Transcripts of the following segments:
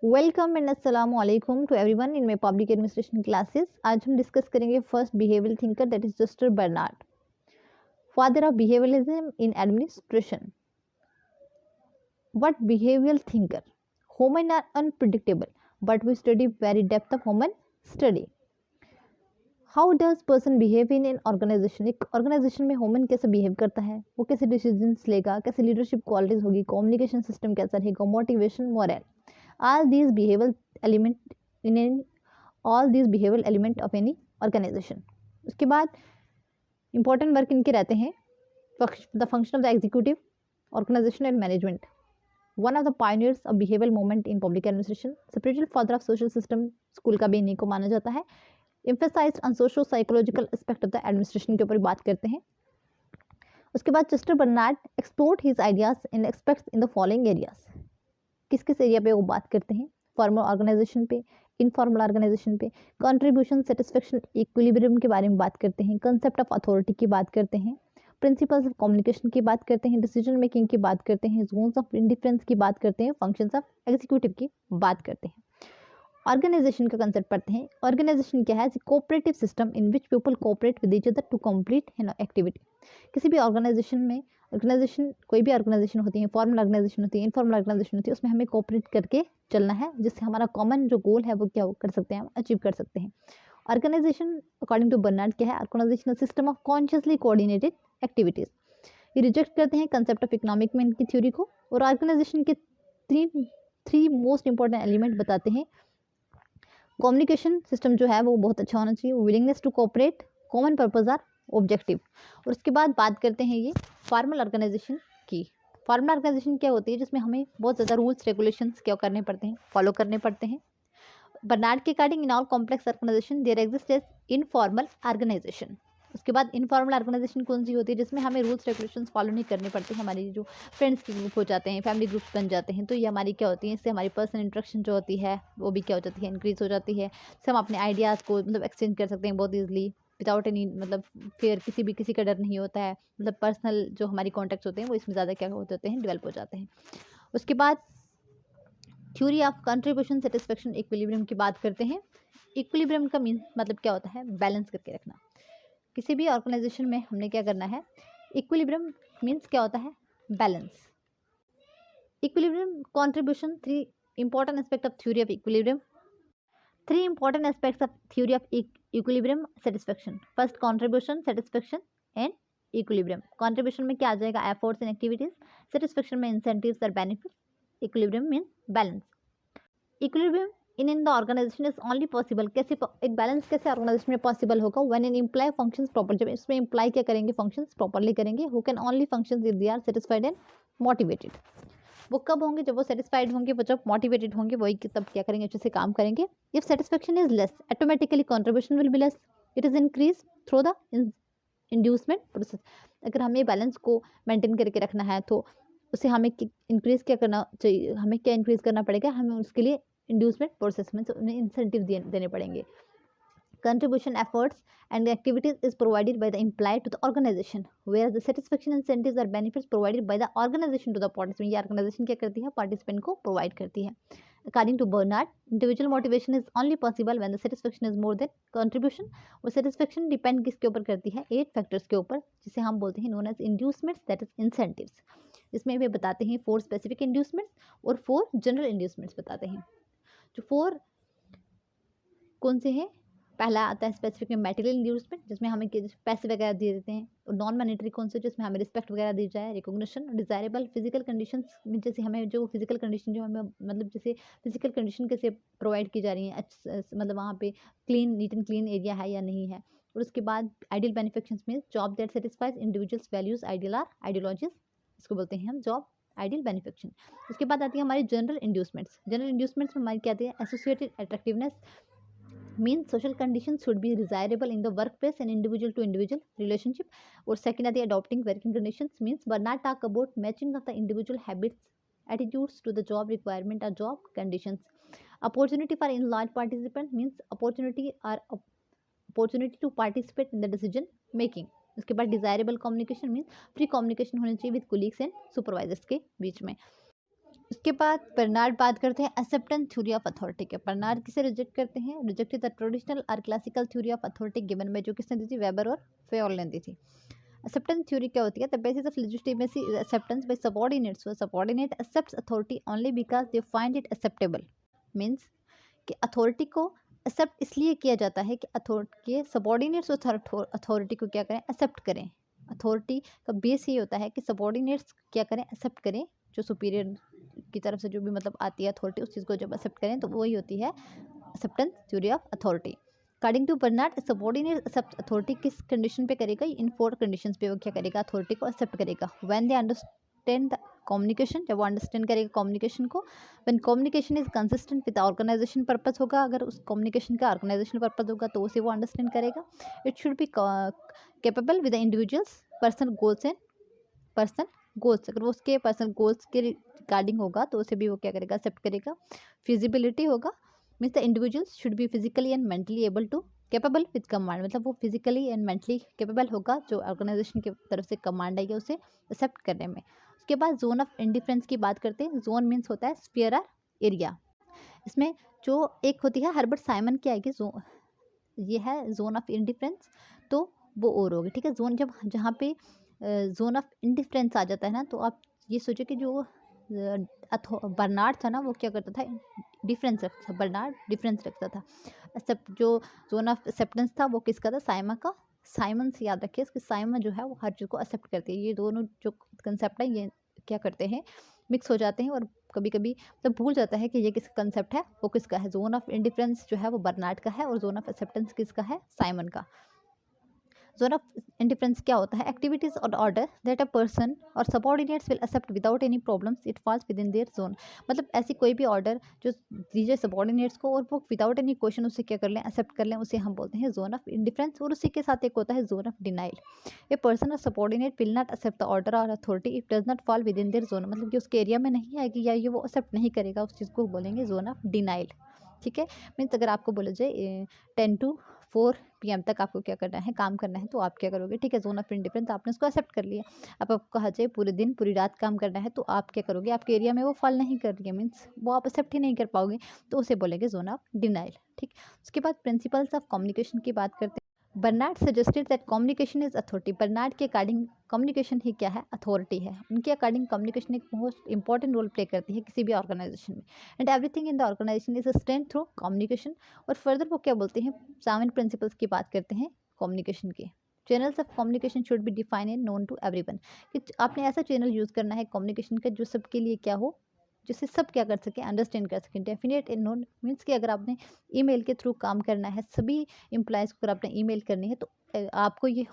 Welcome and अस्सलाम वालेकुम to everyone in my public administration classes. आज हम डिस्कस करेंगे first behavioural thinker that is Chester Barnard, father of behaviouralism in administration. What behavioural thinker? Human are unpredictable but we study very depth of human study. How does person behave in an organisation? एक organisation में human कैसे behave करता है, वो कैसे decisions लेगा, कैसे leadership qualities होगी, कम्युनिकेशन सिस्टम कैसा रहेगा, motivation, moral, all these behavioral element in any all these behavioral element of any organization। उसके बाद important work इनके रहते हैं the function of the executive, organization and management। one of the pioneers of behavioral movement in public administration, spiritual father of social system school का भी इन्हीं को माना जाता है। emphasized on social psychological aspect of the administration के ऊपर बात करते हैं। उसके बाद Chester Barnard explored his ideas and aspects in the following areas। किस किस एरिया पे वो बात करते हैं? फॉर्मल ऑर्गेनाइजेशन पे, इनफॉर्मल ऑर्गेनाइजेशन पे, कंट्रीब्यूशन, सेटिस्फेक्शन, इक्विलिब्रियम के बारे में बात करते हैं, कंसेप्ट ऑफ अथॉरिटी की बात करते हैं, प्रिंसिपल्स ऑफ कम्युनिकेशन की बात करते हैं, डिसीजन मेकिंग की बात करते हैं, जोन्स ऑफ इंडिफरेंस की बात करते हैं, फंक्शंस ऑफ एग्जीक्यूटिव की बात करते हैं। ऑर्गेनाइजेशन का कंसेप्ट पढ़ते हैं। ऑर्गेनाइजेशन क्या है? Cooperative system in which people cooperate with each other to complete an activity. किसी भी ऑर्गेनाइजेशन में, ऑर्गेनाइजेशन कोई भी ऑर्गेनाइजेशन होती है, फॉर्मल ऑर्गेनाइजेशन होती है, इनफॉर्मल ऑर्गेनाइजेशन होती है, उसमें हमें कोऑपरेट करके चलना है, जिससे हमारा कॉमन जो गोल है वो क्या कर सकते हैं, हम अचीव कर सकते हैं। ऑर्गेनाइजेशन अकॉर्डिंग टू बर्नार्ड क्या है? Organisational system of consciously coordinated activities. ये रिजेक्ट करते हैं कंसेप्ट ऑफ इकोनॉमिक मैन की थ्योरी को, और ऑर्गेनाइजेशन के थ्री मोस्ट इंपॉर्टेंट एलिमेंट बताते हैं। कम्युनिकेशन सिस्टम जो है वो बहुत अच्छा होना चाहिए, willingness to cooperate, common purpose or objective. और उसके बाद बात करते हैं ये फॉर्मल ऑर्गेनाइजेशन की। फॉर्मल ऑर्गेनाइजेशन क्या होती है? जिसमें हमें बहुत ज़्यादा रूल्स रेगुलेशंस क्या करने पड़ते हैं, फॉलो करने पड़ते हैं। बर्नार्ड के according in all complex organisation there exist as informal organisation. उसके बाद इनफॉर्मल ऑर्गेनाइजेशन कौन सी होती है? जिसमें हमें रूल्स रेगुलेशंस फॉलो नहीं करने पड़ते। हमारी जो फ्रेंड्स के ग्रुप हो जाते हैं, फैमिली ग्रुप्स बन जाते हैं, तो ये हमारी क्या होती है, इससे हमारी पर्सनल इंटरेक्शन जो होती है वो भी क्या हो जाती है, इंक्रीज हो जाती है। इससे हम अपने आइडियाज़ को एक्सचेंज कर सकते हैं बहुत ईजिली विदाउट एनी फिर किसी का डर नहीं होता है। पर्सनल जो हमारी कॉन्टैक्ट्स होते हैं वो इसमें ज़्यादा क्या होते हैं, डेवलप हो जाते हैं। उसके बाद theory of contribution, satisfaction, equilibrium की बात करते हैं। इक्विलिब्रियम का मीन क्या होता है? बैलेंस करके रखना। किसी भी ऑर्गेनाइजेशन में हमने क्या करना है? इक्विलिब्रियम मीन्स क्या होता है? Balance. Equilibrium contribution, three important aspect of theory of equilibrium. Three important aspects of theory of equilibrium satisfaction. First contribution, satisfaction and equilibrium. Contribution में क्या आ जाएगा? Efforts and activities. सेटिस्फेक्शन में इंसेंटिव्स और benefits. Equilibrium means balance. Equilibrium in the organisation is only possible, कैसे एक balance कैसे organisation में पॉसिबल होगा? When an employee functions proper, जब इसमें एम्प्लॉय क्या करेंगे? फंक्शंस प्रॉपरली करेंगे। Who can only functions if they are satisfied and motivated. वो कब होंगे? जब वो सेटिस्फाइड होंगे, वो जब मोटिवेटेड होंगे, वही तब क्या करेंगे? अच्छे से काम करेंगे। If satisfaction is less, automatically contribution will be less. It is increase through the inducement process. अगर हमें बैलेंस को मेंटेन करके रखना है तो उसे हमें इंक्रीज क्या करना चाहिए? हमें क्या इंक्रीज करना पड़ेगा? हमें उसके लिए इंड्यूसमेंट प्रोसेस में उन्हें इंसेंटिव देने पड़ेंगे। Contribution efforts and activities is provided by the employee to the organization, whereas the satisfaction incentives or benefits provided by the organization to the participant। ये organization क्या करती है? Participant को provide करती है। According to Bernard, individual motivation is only possible when the satisfaction is more than contribution। और satisfaction depend किसके ऊपर करती है? 8 factors के ऊपर, जिसे हम बोलते हैं known as inducements, that is incentives। इसमें वे बताते हैं 4 specific inducements और 4 general inducements बताते हैं। जो 4 कौन से हैं? पहला आता है स्पेसिफिक में मटेरियल इंड्यूसमेंट, जिसमें हमें पैसे वगैरह दिए देते हैं। और नॉन मॉनेटरी कौन से? जिसमें हमें रिस्पेक्ट वगैरह दी जाए, रिकॉग्निशन। डिजायरेबल फिजिकल कंडीशंस, जैसे हमें जो फिजिकल कंडीशन जो हमें जैसे फिजिकल कंडीशन कैसे प्रोवाइड की जा रही है, वहाँ पे clean, neat and clean area है या नहीं है। और उसके बाद आइडियल बेनिफिक्शंस में job that satisfies individuals values, ideal or ideologies, इसको बोलते हैं हम जॉब आइडियल बेनिफिक्शन। उसके बाद आती है हमारी जनरल इंड्यूसमेंट्स। जनरल इंड्यूसमेंट्स में हमारी क्या आती है? Associated attractiveness means social conditions should be desirable in the workplace and individual to individual relationship। और second are the adopting working conditions, means Bernard talk about matching of the individual habits, attitudes to the job requirement or job conditions। Opportunity for in-large participant means opportunity to participate in the decision making। उसके बाद desirable communication means free communication होनी चाहिए with colleagues and supervisors के बीच में। उसके बाद Bernard बात करते हैं एक्सेप्टेंस थ्योरी ऑफ अथॉरिटी के। बर्नार्ड किसे रिजेक्ट करते हैं? रिजेक्टेड द ट्रेडिशनल और classical theory of authority given में, जो किसने दी थी? वेबर और फेयोल ने दी थी। एक्सेप्टेंस थ्योरी क्या होती है? The basis of legitimacy is acceptance bye subordinates. So subordinate accepts authority only because they find it acceptable. Means कि अथॉरिटी को एक्सेप्ट इसलिए किया जाता है कि अथॉरिटी के सबऑर्डिनेट्स अथॉरिटी को क्या करें? एक्सेप्ट करें। अथॉरिटी का बेस ये होता है कि सबऑर्डिनेट्स क्या करें? एक्सेप्ट करें। जो सुपीरियर की तरफ से जो भी मतलब आती है अथॉरिटी, उस चीज़ को जब एक्सेप्ट करें तो वही होती है acceptance theory of authority. According to Barnard, subordinate accept authority किस कंडीशन पे करेगा? इन 4 कंडीशंस पे वो क्या करेगा? अथॉरिटी को एक्सेप्ट करेगा। When they understand the communication, जब वो अंडरस्टैंड करेगा कम्युनिकेशन को। When communication is consistent with organisation purpose होगा, अगर उस कम्युनिकेशन का ऑर्गेनाइजेशन पर्पस होगा तो उसे वो अंडरस्टैंड करेगा। It should be capable with the individuals personal goals and personal goals, अगर वो उसके पर्सनल गोल्स के रिगार्डिंग होगा तो उसे भी वो क्या करेगा? एक्सेप्ट करेगा। फिजिबिलिटी होगा, means the individuals should be physically and mentally able to capable with command, मतलब वो फिजिकली एंड मेंटली कैपेबल होगा, जो ऑर्गेनाइजेशन की तरफ से कमांड आई है उसे एक्सेप्ट करने में। उसके बाद जोन ऑफ इंडिफरेंस की बात करते हैं। जोन मीन्स होता है स्फीयर और एरिया। इसमें जो एक होती है हर्बर्ट साइमन की आएगी, ये है जोन ऑफ इंडिफरेंस, तो वो और होगी। ठीक है, जोन जब जहाँ पे जोन ऑफ इंडिफरेंस आ जाता है ना, तो आप ये सोचो कि जो बर्नार्ड था ना, वो क्या करता था? डिफरेंस रखता था। बर्नार्ड डिफरेंस रखता था। एक्सेप्ट जो जोन ऑफ एक्सेप्टेंस था वो किसका था? साइमन का। साइमन से याद रखिए, इसके साइमन जो है वो हर चीज़ को एक्सेप्ट करती है। ये दोनों जो कंसेप्ट है ये क्या करते हैं? मिक्स हो जाते हैं, और कभी कभी तो भूल जाता है कि ये किसका कंसेप्ट है, वो किसका है। जोन ऑफ इंडिफरेंस जो है वो बर्नार्ड का है, और जोन ऑफ एक्सेप्टेंस किसका है? साइमन का। जोन ऑफ इंडिफरेंस क्या होता है? एक्टिविटीज और ऑर्डर दैट अ पर्सन और subordinates will accept without any problems, it falls within their zone. मतलब ऐसी कोई भी ऑर्डर जो दीजिए सबऑर्डिनेट्स को और वो विदाउट एनी क्वेश्चन उसे क्या कर लें? एक्सेप्ट कर लें, उसे हम बोलते हैं जोन ऑफ इंडिफरेंस। और उसी के साथ एक होता है zone of denial. A person और subordinate will not accept the order और authority if does not fall within their zone, मतलब कि उसके एरिया में नहीं आएगी या ये वो एक्सेप्ट नहीं करेगा, उस चीज़ को बोलेंगे जोन ऑफ डिनाइल। ठीक है, मीन्स अगर आपको बोला जाए 10 to 4 PM तक आपको क्या करना है? काम करना है, तो आप क्या करोगे? ठीक है, जोन ऑफ इंडिफरेंस आपने उसको एक्सेप्ट कर लिया। अब आपको कहा जाए पूरे दिन पूरी रात काम करना है, तो आप क्या करोगे? आपके एरिया में वो फॉल नहीं कर रही है, मीन्स वो आप एक्सेप्ट ही नहीं कर पाओगे, तो उसे बोलेंगे जोन ऑफ डिनाइल। ठीक, उसके बाद प्रिंसिपल्स ऑफ कम्युनिकेशन की बात करते हैं। Barnard suggested that communication is authority. Barnard के अकॉर्डिंग कम्युनिकेशन ही क्या है? अथॉरिटी है। उनके अकॉर्डिंग कम्युनिकेशन एक मोस्ट इंपॉर्टेंट रोल प्ले करती है किसी भी ऑर्गेनाइजेशन में, and everything in the organisation is strength through communication. और फर्दर वो क्या बोलते हैं? 7 प्रिंसिपल्स की बात करते हैं कम्युनिकेशन के। Channels of communication should be define and known to everyone, कि आपने ऐसा चैनल यूज़ करना है कम्युनिकेशन का जो सबके लिए क्या हो, जिससे सब क्या कर सकें? अंडरस्टैंड कर सकें। डेफिनेट एंड नोन मीन्स कि अगर आपने ईमेल के थ्रू काम करना है, सभी एम्प्लॉयज़ को अगर आपने ईमेल करनी है, तो आपको ये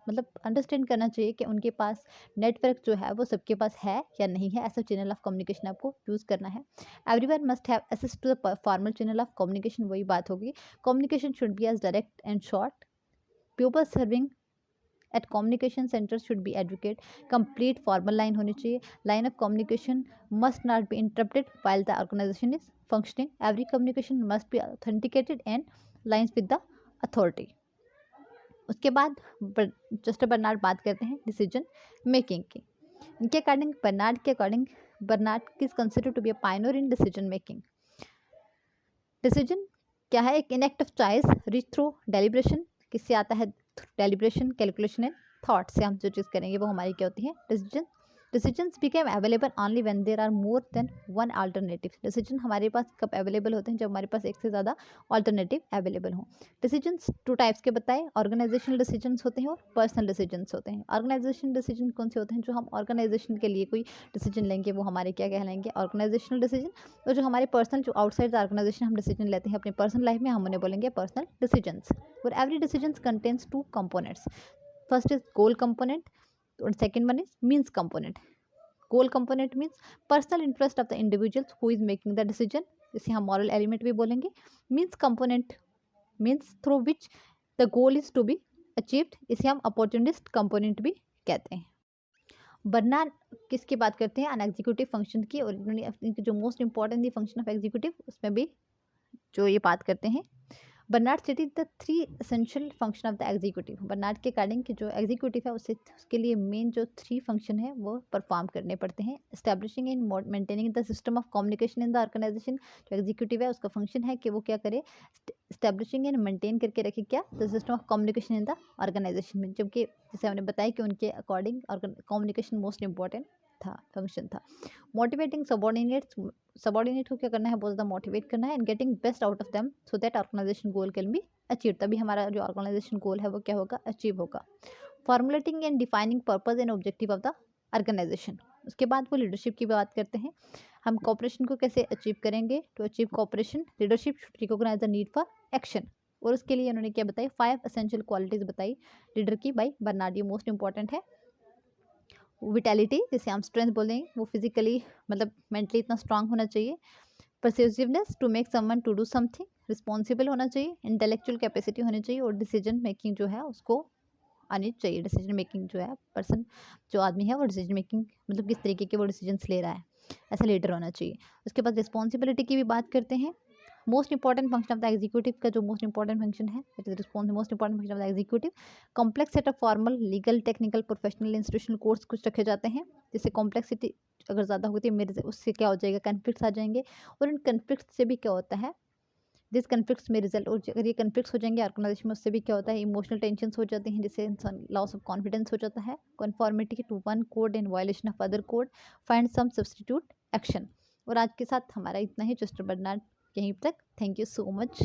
मतलब अंडरस्टैंड करना चाहिए कि उनके पास नेटवर्क जो है वो सबके पास है या नहीं है। ऐसा चैनल ऑफ कम्युनिकेशन आपको यूज़ करना है। Everyone must have access to the formal channel of communication, वही बात होगी। Communication should be as direct and short. People serving at communication centre should be advocate. Complete formal line होनी चाहिए। Line of communication must not be interrupted while the organisation is functioning. Every communication must be authenticated and lines with the authority. उसके बाद Juster Bernard बात करते हैं decision making की। इनके according Bernard किस consider to be a pioneer in decision making. Decision क्या है? एक in act of choice reach through deliberation. किससे आता है? डेलिब्रेशन, कैलकुलेशन एंड थॉट से हम जो चीज़ करेंगे वो हमारी क्या होती है? Decision. Decisions became available only when there are more than one alternative. Decision हमारे पास कब अवेलेबल होते हैं? जब हमारे पास एक से ज़्यादा अल्टरनेटिव अवेलेबल हों। डिसीजंस 2 टाइप्स के बताए, ऑर्गेनाइजेशनल डिसीजंस होते हैं और पर्सनल डिसीजंस होते हैं। ऑर्गेनाइजेशनल डिसीजन कौन से होते हैं? जो हम ऑर्गेनाइजेशन के लिए कोई डिसीजन लेंगे वो हमारे क्या कहलाएंगे? Organisational decision. और जो हमारे पर्सनल, जो आउटसाइड द ऑर्गेनाइजेशन हम डिसीजन लेते हैं अपनी पर्सनल लाइफ में, हम उन्हें बोलेंगे पर्सनल डिसीजंस। और every decision contains 2 components. First is goal component और second one is means component. Goal component means personal interest of the individual who is making the decision, इसे हम मॉरल एलिमेंट भी बोलेंगे। Means component means through which the goal is to be achieved, इसे हम opportunist component भी कहते हैं। Bernard किसकी बात करते हैं? अन एग्जीक्यूटिव फंक्शन की, और इन्होंने जो most important the function of executive, उसमें भी जो ये बात करते हैं Bernard studied the 3 essential function of the executive. Bernard के अकॉर्डिंग कि जो एग्जीक्यूटिव है उसके लिए मेन जो 3 फंक्शन है वो परफॉर्म करने पड़ते हैं। Establishing and maintaining the system of communication in the organisation. जो एग्जीक्यूटिव है उसका फंक्शन है कि वो क्या करे, एस्टैब्लिशिंग एंड मेंटेन करके रखे क्या, the system of communication in the organisation में। जबकि जैसे हमने बताया कि उनके according communication most important function था। मोटिवेटिंग सबॉर्डिनेट को क्या करना है, बहुत ज़्यादा मोटिवेट करना है, and getting best out of them so that organisation goal can be achieve. तभी हमारा जो ऑर्गेनाइजेशन गोल है वो क्या होगा, अचीव होगा। Formulating and defining purpose and objective of the organisation. उसके बाद वो लीडरशिप की बात करते हैं। हम कॉपरेशन को कैसे अचीव करेंगे, to achieve cooperation leadership should recognise the need for action. और उसके लिए उन्होंने क्या बताई, 5 एसेंशियल क्वालिटीज़ बताई लीडर की बाई बर्नार्ड। ये मोस्ट इंपॉर्टेंट है। विटैलिटी, जैसे हम स्ट्रेंथ बोलेंगे, वो फिजिकली मतलब मेंटली इतना स्ट्रांग होना चाहिए। Persuasiveness to make someone to do something, responsible होना चाहिए। इंटेलेक्चुअल कैपेसिटी होनी चाहिए और डिसीजन मेकिंग जो है उसको आनी चाहिए। डिसीजन मेकिंग जो है पर्सन, जो आदमी है वो डिसीजन मेकिंग मतलब किस तरीके के वो डिसीजंस ले रहा है, ऐसा लीडर होना चाहिए। उसके बाद रिस्पॉन्सिबिलिटी की भी बात करते हैं। Most important function of the executive का जो मोस्ट इंपॉर्टेंट फंक्शन है, it is most important function of the executive. Complex set of formal legal technical professional institutional course कुछ रखे जाते हैं, जिससे कॉम्प्लेक्सिटी अगर ज़्यादा होती है मेरे से उससे क्या हो जाएगा, कन्फ्लिक्ट्स आ जाएंगे। और इन कन्फ्लिक्ट से भी क्या होता है, दिस कन्फ्लिक्ट्स में रिजल्ट, और अगर ये कन्फ्लिक्ट्स हो जाएंगे ऑर्गेनाइजेशन में उससे भी क्या होता है, इमोशनल टेंशन्स हो जाते हैं, जिससे इंसान लॉस ऑफ कॉन्फिडेंस हो जाता है। Conformity to one code in violation of other code, find some substitute action. और आज के साथ हमारा इतना ही, जस्टर बर्नार्ड यहीं तक। Thank you so much.